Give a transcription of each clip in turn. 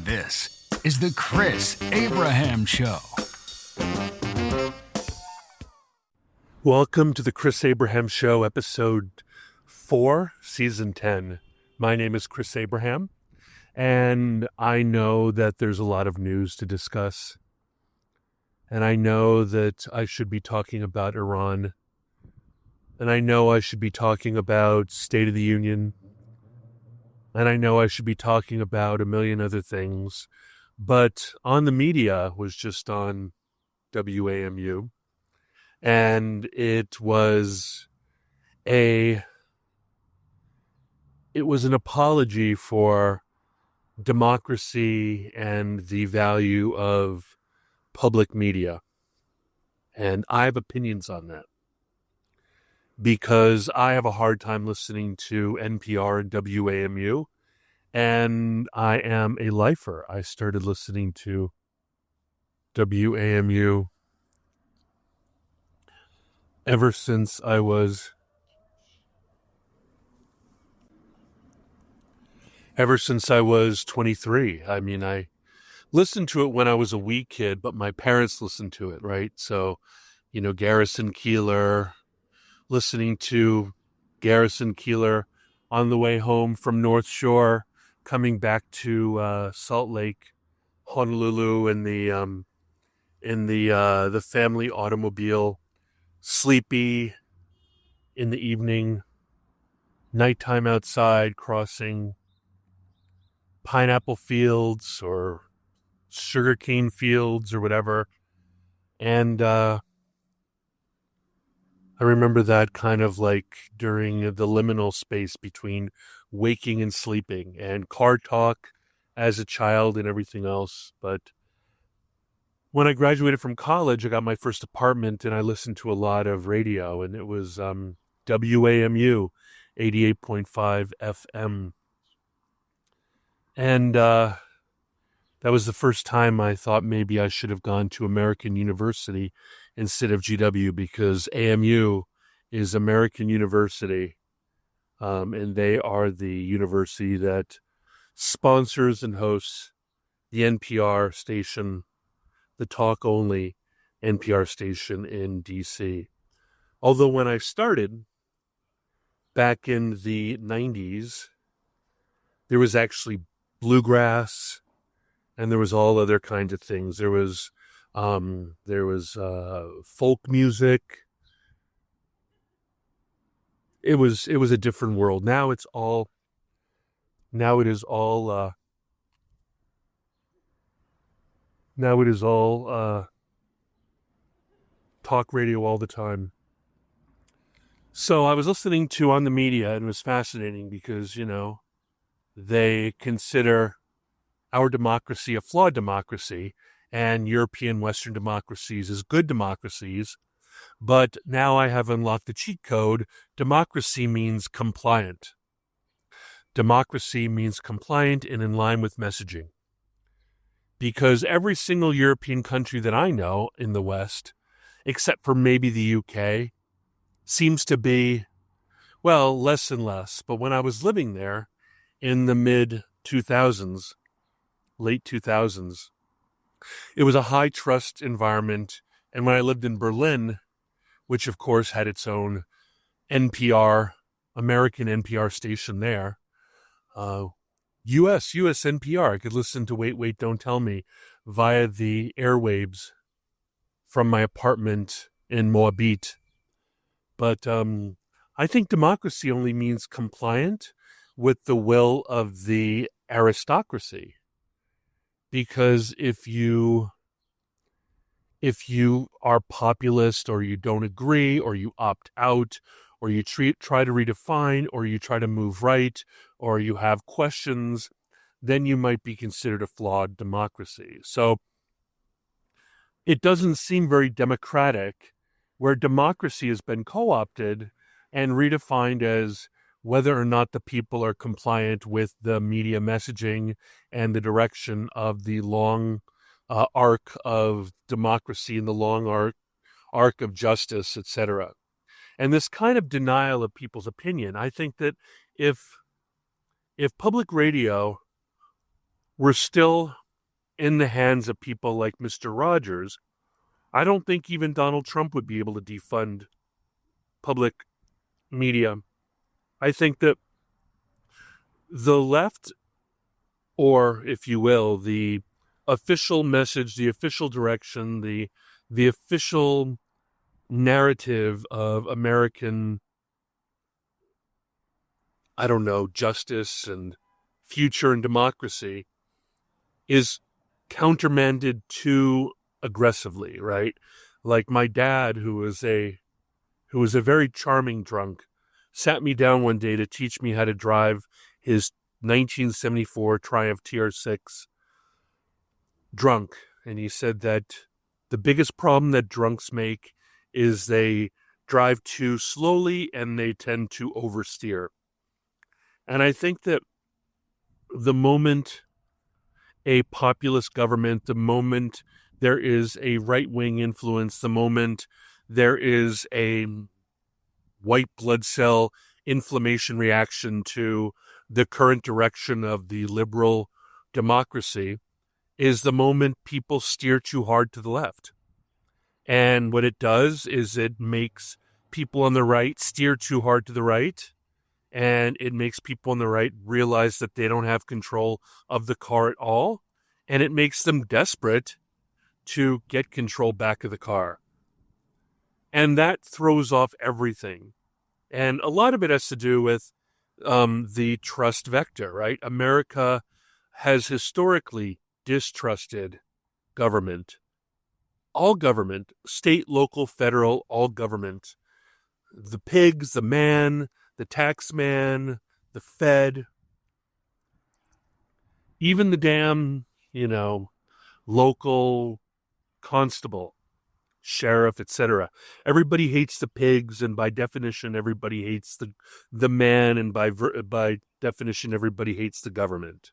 This is the Chris Abraham Show. Welcome to the Chris Abraham Show, episode 4, season 10. My name is Chris Abraham, and I know that there's a lot of news to discuss. And I know that I should be talking about Iran. And I know I should be talking about State of the Union. And I know I should be talking about a million other things. But On the Media was just on WAMU. And it was an apology for democracy and the value of public media. And I have opinions on that because I have a hard time listening to NPR and WAMU, and I am a lifer. I started listening to WAMU ever since I was 23. I mean, I listened to it when I was a wee kid, but my parents listened to it, right? So, Garrison Keillor, listening to Garrison Keillor on the way home from North Shore, coming back to Salt Lake, Honolulu, in the family automobile, sleepy in the evening, nighttime outside, crossing pineapple fields or sugarcane fields or whatever. And I remember that kind of like during the liminal space between waking and sleeping, and car talk as a child and everything else. But when I graduated from college, I got my first apartment and I listened to a lot of radio, and it was WAMU 88.5 FM. And that was the first time I thought maybe I should have gone to American University instead of GW, because AMU is American University, and they are the university that sponsors and hosts the NPR station, the talk-only NPR station in D.C. Although when I started back in the 90s, there was actually bluegrass, and there was all other kinds of things. There was folk music. It was a different world. Now it is all talk radio all the time. So I was listening to On the Media, and it was fascinating because, they consider our democracy a flawed democracy, and European Western democracies as good democracies. But now I have unlocked the cheat code. Democracy means compliant. Democracy means compliant and in line with messaging. Because every single European country that I know in the West, except for maybe the UK, seems to be, well, less and less. But when I was living there in the mid-2000s, late 2000s, it was a high trust environment. And when I lived in Berlin, which of course had its own NPR, American NPR station there, US NPR, I could listen to Wait, Wait, Don't Tell Me via the airwaves from my apartment in Moabit. But I think democracy only means compliant with the will of the aristocracy. Because if you are populist, or you don't agree, or you opt out, or you try to redefine, or you try to move right, or you have questions, then you might be considered a flawed democracy. So it doesn't seem very democratic where democracy has been co-opted and redefined as whether or not the people are compliant with the media messaging and the direction of the long arc of democracy and the long arc of justice, etc. And this kind of denial of people's opinion, I think that if public radio were still in the hands of people like Mr. Rogers, I don't think even Donald Trump would be able to defund public media. I think that the left, or if you will, the official message, the official direction, the official narrative of American, I don't know, justice and future and democracy is countermanded too aggressively, right? Like my dad, who was a very charming drunk, sat me down one day to teach me how to drive his 1974 Triumph TR6 drunk. And he said that the biggest problem that drunks make is they drive too slowly and they tend to oversteer. And I think that the moment a populist government, the moment there is a right-wing influence, the moment there is a white blood cell inflammation reaction to the current direction of the liberal democracy, is the moment people steer too hard to the left. And what it does is it makes people on the right steer too hard to the right, and it makes people on the right realize that they don't have control of the car at all, and it makes them desperate to get control back of the car. And that throws off everything. And a lot of it has to do with the trust vector, right? America has historically distrusted government. All government, state, local, federal, all government. The pigs, the man, the tax man, the Fed, even the damn, local constable, sheriff, etc. Everybody hates the pigs, and by definition, everybody hates the man, and by definition, everybody hates the government.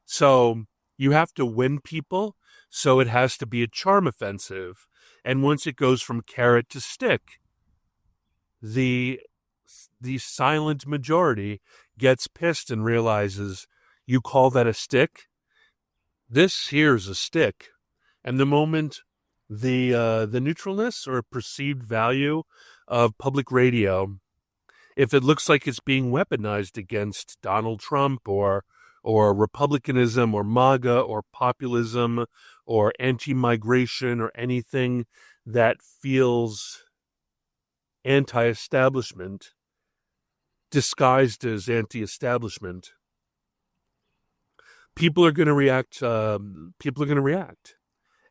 So you have to win people, so it has to be a charm offensive. And once it goes from carrot to stick, the silent majority gets pissed and realizes, you call that a stick? This here's a stick. And the moment the neutralness or perceived value of public radio, if it looks like it's being weaponized against Donald Trump or republicanism or MAGA or populism or anti-migration or anything that feels anti-establishment disguised as anti-establishment, people are going to react.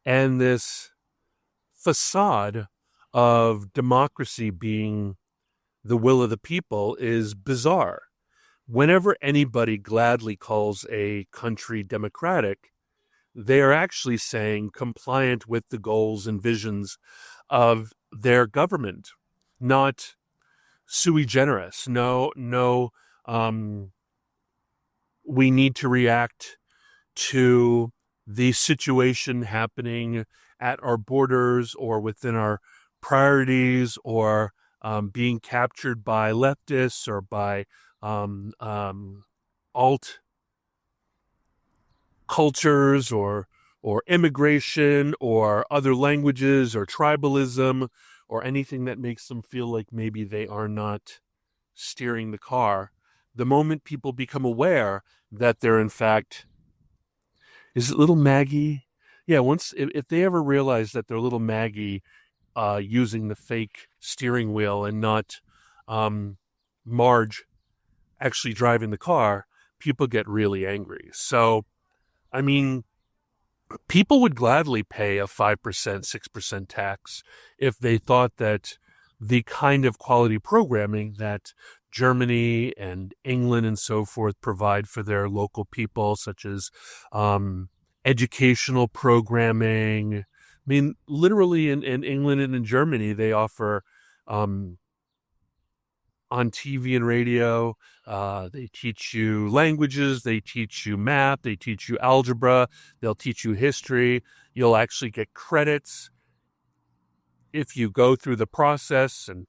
And this facade of democracy being the will of the people is bizarre. Whenever anybody gladly calls a country democratic, they are actually saying compliant with the goals and visions of their government, not sui generis. No, we need to react to the situation happening at our borders or within our priorities or being captured by leftists or by alt cultures or immigration or other languages or tribalism or anything that makes them feel like maybe they are not steering the car. The moment people become aware that they're in fact, is it little Maggie? Yeah, if they ever realize that they're little Maggie using the fake steering wheel and not Marge actually driving the car, people get really angry. So, I mean, people would gladly pay a 5%, 6% tax if they thought that the kind of quality programming that Germany and England and so forth provide for their local people, such as educational programming. I mean, literally in England and in Germany, they offer on TV and radio, they teach you languages, they teach you math, they teach you algebra, they'll teach you history. You'll actually get credits if you go through the process, and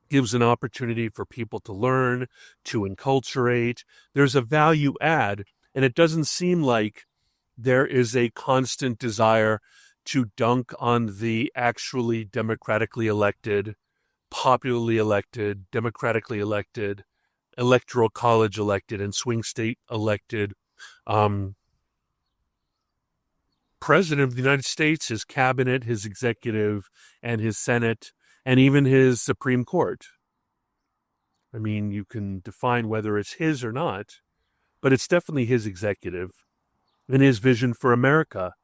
gives an opportunity for people to learn, to enculturate. There's a value add. And it doesn't seem like there is a constant desire to dunk on the actually democratically elected, popularly elected, democratically elected, electoral college elected, and swing state elected um, president of the United States, his cabinet, his executive, and his Senate, and even his Supreme Court. I mean, you can define whether it's his or not, but it's definitely his executive and his vision for America.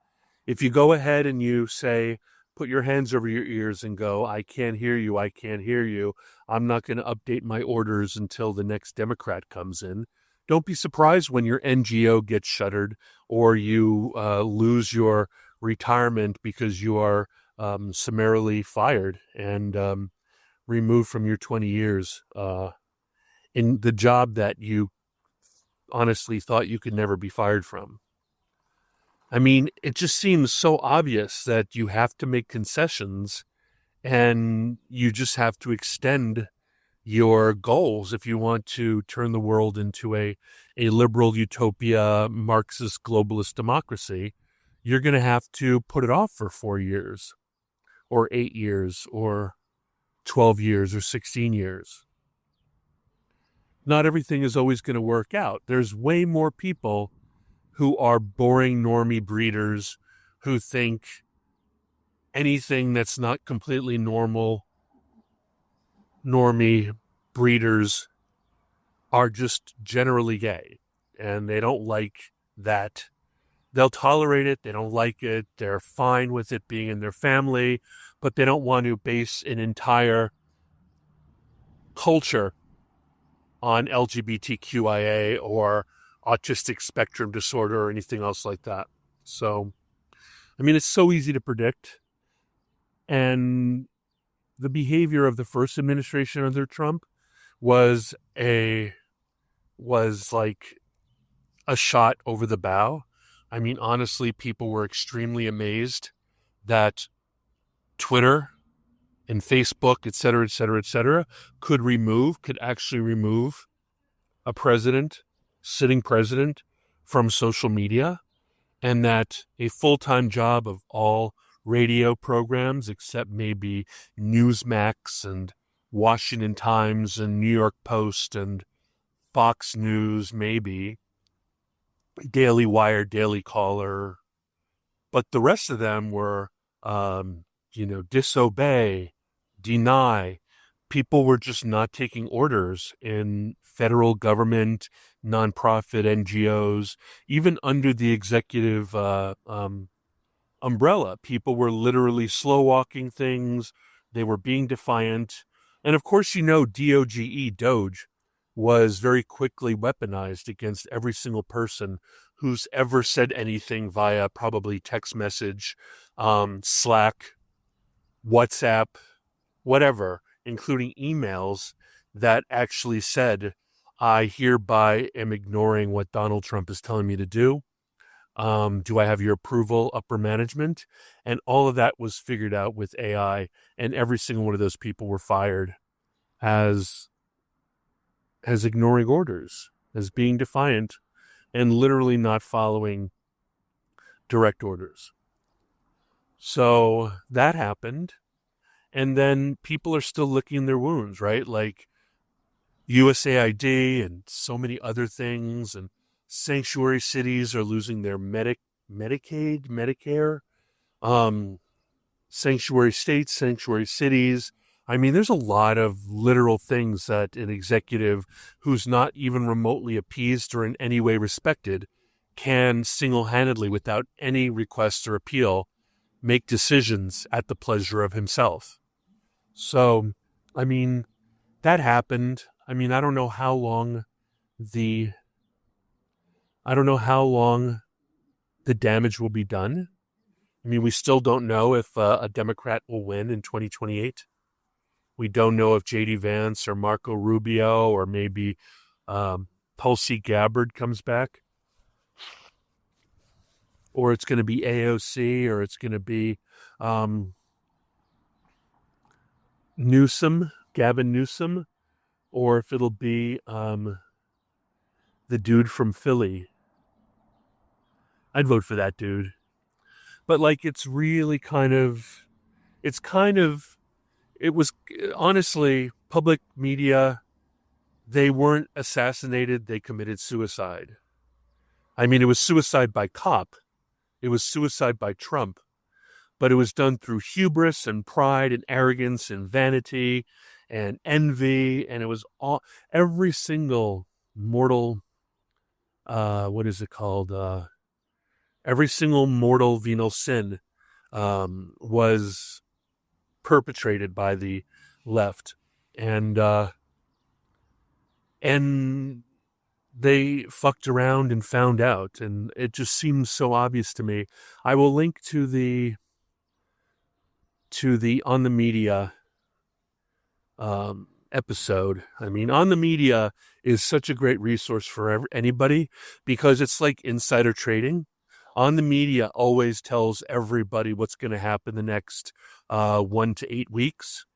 If you go ahead and you say, put your hands over your ears and go, I can't hear you, I can't hear you, I'm not going to update my orders until the next Democrat comes in, don't be surprised when your NGO gets shuttered or you lose your retirement because you are summarily fired and removed from your 20 years in the job that you honestly thought you could never be fired from. I mean, it just seems so obvious that you have to make concessions and you just have to extend your goals if you want to turn the world into a liberal utopia, Marxist globalist democracy. You're going to have to put it off for 4 years or 8 years or 12 years or 16 years. Not everything is always going to work out. There's way more people who are boring normie breeders who think anything that's not completely normie breeders are just generally gay. And they don't like that. They'll tolerate it. They don't like it. They're fine with it being in their family, but they don't want to base an entire culture on LGBTQIA or autistic spectrum disorder or anything else like that. So, I mean, it's so easy to predict. And the behavior of the first administration under Trump was like a shot over the bow. I mean, honestly, people were extremely amazed that Twitter and Facebook, et cetera, could actually remove a sitting president from social media, and that a full-time job of all radio programs, except maybe Newsmax and Washington Times and New York Post and Fox News, maybe Daily Wire, Daily Caller, but the rest of them were, disobey, deny. People were just not taking orders in federal government, nonprofit NGOs, even under the executive umbrella. People were literally slow walking things. They were being defiant. And of course, Doge, was very quickly weaponized against every single person who's ever said anything via probably text message, Slack, WhatsApp, whatever, including emails that actually said, I hereby am ignoring what Donald Trump is telling me to do. Do I have your approval, upper management? And all of that was figured out with AI, and every single one of those people were fired as ignoring orders, as being defiant, and literally not following direct orders. So that happened. And then people are still licking their wounds, right? Like USAID and so many other things, and sanctuary cities are losing their Medicaid, Medicare, sanctuary states, sanctuary cities. I mean, there's a lot of literal things that an executive who's not even remotely appeased or in any way respected can single-handedly, without any request or appeal, make decisions at the pleasure of himself. So, I mean, that happened. I mean, I don't know how long the damage will be done. I mean, we still don't know if a Democrat will win in 2028. We don't know if J.D. Vance or Marco Rubio or maybe Tulsi Gabbard comes back. Or it's going to be AOC, or it's going to be Gavin Newsom, or if it'll be the dude from Philly, I'd vote for that dude. But like, it's really it's kind of, it was honestly, public media, they weren't assassinated, they committed suicide. I mean, it was suicide by cop, it was suicide by Trump, but it was done through hubris and pride and arrogance and vanity and envy. And it was all, every single mortal, what is it called? Every single mortal venal sin was perpetrated by the left. And and they fucked around and found out, and it just seems so obvious to me. I will link to the On the Media episode. I mean, On the Media is such a great resource for anybody, because it's like insider trading. On the Media always tells everybody what's going to happen the next 1 to 8 weeks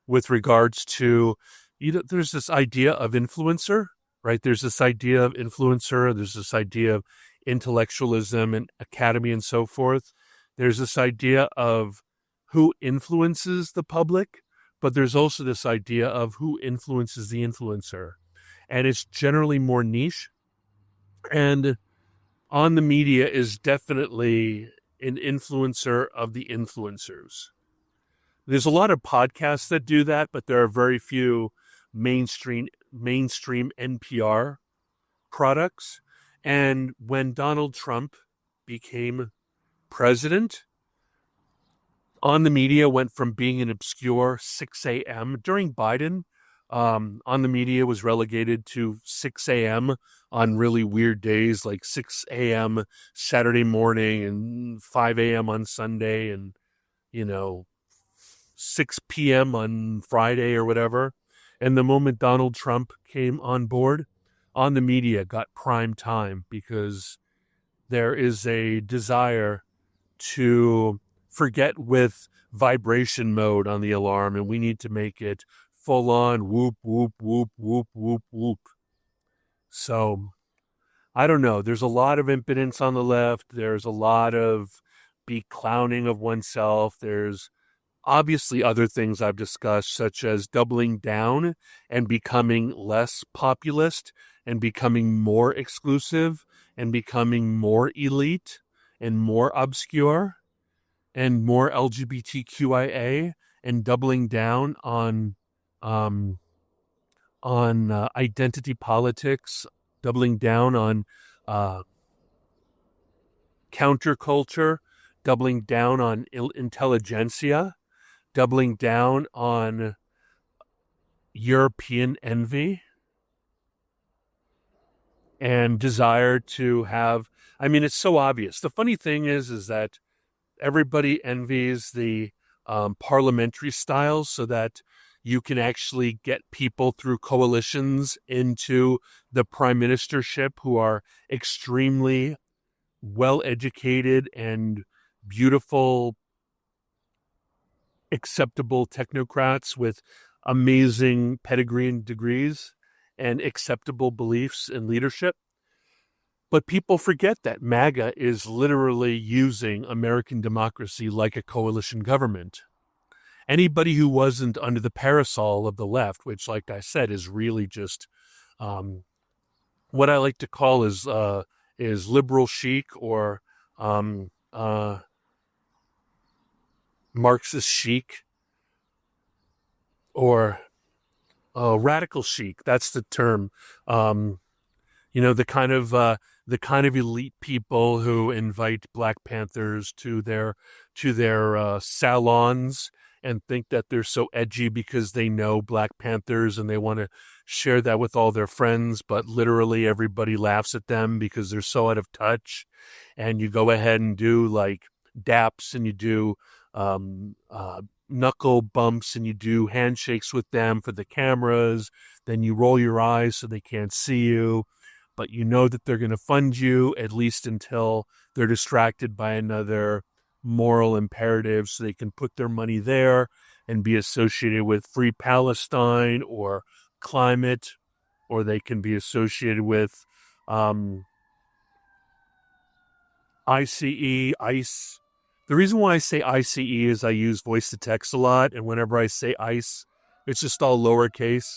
with regards to, there's this idea of influencer, right? There's this idea of influencer. There's this idea of intellectualism and academy and so forth. There's this idea of who influences the public, but there's also this idea of who influences the influencer. And it's generally more niche. And On the Media is definitely an influencer of the influencers. There's a lot of podcasts that do that, but there are very few mainstream NPR products. And when Donald Trump became president, On the Media went from being an obscure 6 a.m. during Biden. On the Media was relegated to 6 a.m. on really weird days, like 6 a.m. Saturday morning and 5 a.m. on Sunday, and 6 p.m. on Friday or whatever. And the moment Donald Trump came on board, On the Media got prime time, because there is a desire to forget with vibration mode on the alarm, and we need to make it full on whoop, whoop, whoop, whoop, whoop, whoop. So I don't know. There's a lot of impotence on the left. There's a lot of beclowning of oneself. There's obviously other things I've discussed, such as doubling down and becoming less populist and becoming more exclusive and becoming more elite and more obscure and more LGBTQIA, and doubling down on identity politics, doubling down on counterculture, doubling down on intelligentsia, doubling down on European envy and desire to have, I mean, it's so obvious. The funny thing is that everybody envies the parliamentary styles, so that you can actually get people through coalitions into the prime ministership who are extremely well-educated and beautiful, acceptable technocrats with amazing pedigree and degrees and acceptable beliefs in leadership. But people forget that MAGA is literally using American democracy like a coalition government. Anybody who wasn't under the parasol of the left, which, like I said, is really just what I like to call is liberal chic, or Marxist chic, or radical chic. That's the term. The kind of elite people who invite Black Panthers to their salons and think that they're so edgy because they know Black Panthers and they want to share that with all their friends, but literally everybody laughs at them because they're so out of touch. And you go ahead and do like daps, and you do knuckle bumps, and you do handshakes with them for the cameras. Then you roll your eyes so they can't see you, but you know that they're going to fund you, at least until they're distracted by another moral imperative, so they can put their money there and be associated with Free Palestine or climate, or they can be associated with ICE. The reason why I say ICE is I use voice to text a lot, and whenever I say ICE, it's just all lowercase.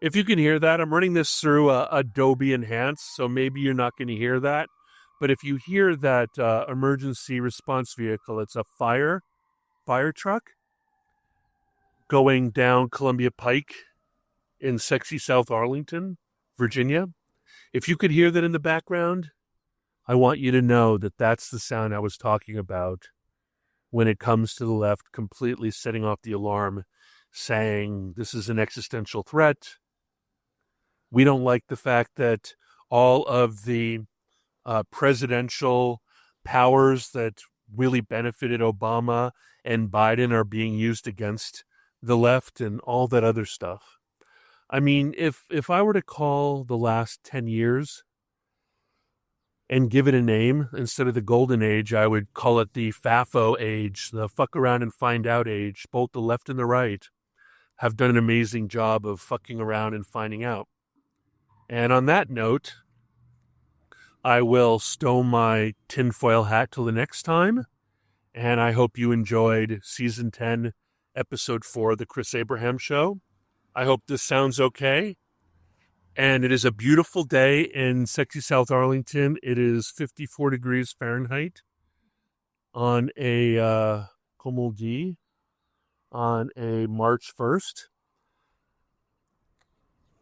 If you can hear that, I'm running this through Adobe Enhance, so maybe you're not going to hear that. But if you hear that emergency response vehicle, it's a fire truck going down Columbia Pike in sexy South Arlington, Virginia. If you could hear that in the background, I want you to know that that's the sound I was talking about when it comes to the left, completely setting off the alarm, saying this is an existential threat. We don't like the fact that all of the presidential powers that really benefited Obama and Biden are being used against the left and all that other stuff. I mean, if I were to call the last 10 years and give it a name instead of the golden age, I would call it the FAFO age, the fuck around and find out age. Both the left and the right have done an amazing job of fucking around and finding out. And on that note, I will stow my tinfoil hat till the next time. And I hope you enjoyed Season 10, Episode 4 of The Chris Abraham Show. I hope this sounds okay. And it is a beautiful day in sexy South Arlington. It is 54 degrees Fahrenheit on a on a March 1st,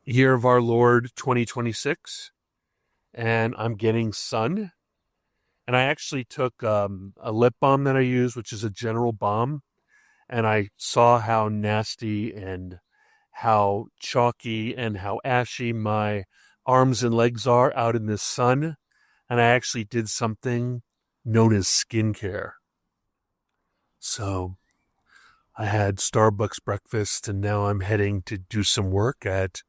year of our Lord 2026. And I'm getting sun. And I actually took a lip balm that I use, which is a general balm. And I saw how nasty and how chalky and how ashy my arms and legs are out in this sun. And I actually did something known as skincare. So I had Starbucks breakfast, and now I'm heading to do some work at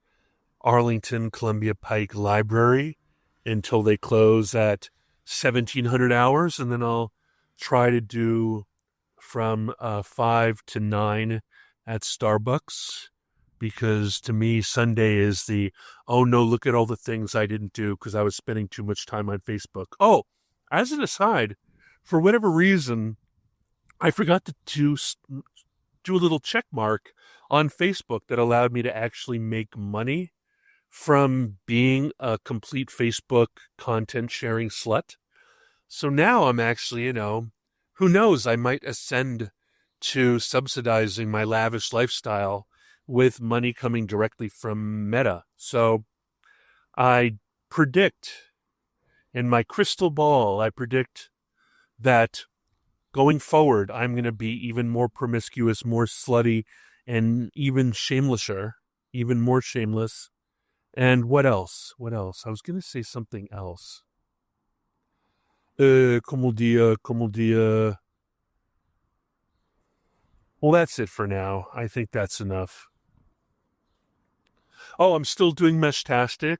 Arlington Columbia Pike Library until they close at 1700 hours. And then I'll try to do from 5 to 9 at Starbucks, because to me, Sunday is the, oh no, look at all the things I didn't do because I was spending too much time on Facebook. Oh, as an aside, for whatever reason, I forgot to do a little check mark on Facebook that allowed me to actually make money from being a complete Facebook content sharing slut. So now I'm actually, who knows, I might ascend to subsidizing my lavish lifestyle with money coming directly from Meta. So I predict, in my crystal ball, I predict that going forward, I'm going to be even more promiscuous, more slutty, and even even more shameless. And what else? I was going to say something else. Como dia. Well, that's it for now. I think that's enough. Oh, I'm still doing Meshtastic.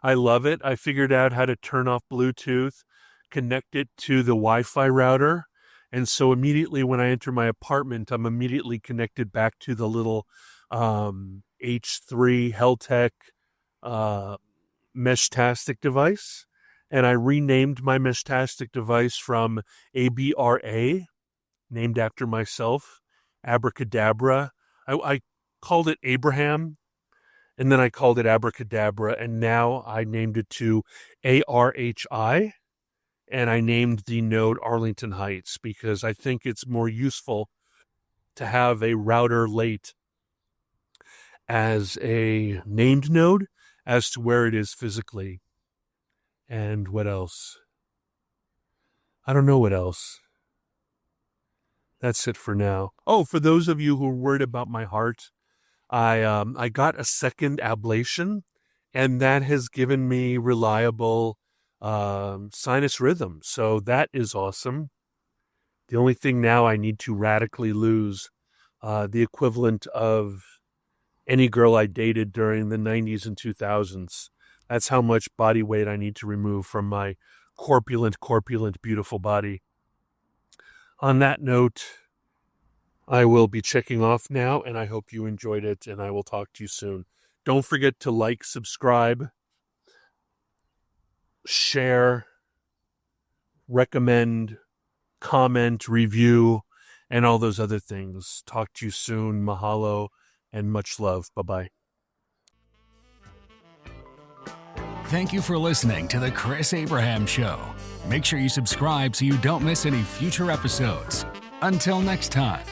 I love it. I figured out how to turn off Bluetooth, connect it to the Wi-Fi router. And so immediately when I enter my apartment, I'm immediately connected back to the little H3 Heltec Meshtastic device. And I renamed my Meshtastic device from ABRA, named after myself, Abracadabra. I called it Abraham, and then I called it Abracadabra, and now I named it to ARHI, and I named the node Arlington Heights because I think it's more useful to have a router late as a named node as to where it is physically. And what else? I don't know what else. That's it for now. Oh, for those of you who are worried about my heart, I got a second ablation, and that has given me reliable sinus rhythm. So that is awesome. The only thing now, I need to radically lose the equivalent of any girl I dated during the 90s and 2000s. That's how much body weight I need to remove from my corpulent, beautiful body. On that note, I will be checking off now, and I hope you enjoyed it, and I will talk to you soon. Don't forget to like, subscribe, share, recommend, comment, review, and all those other things. Talk to you soon. Mahalo and much love. Bye-bye. Thank you for listening to The Chris Abraham Show. Make sure you subscribe so you don't miss any future episodes. Until next time.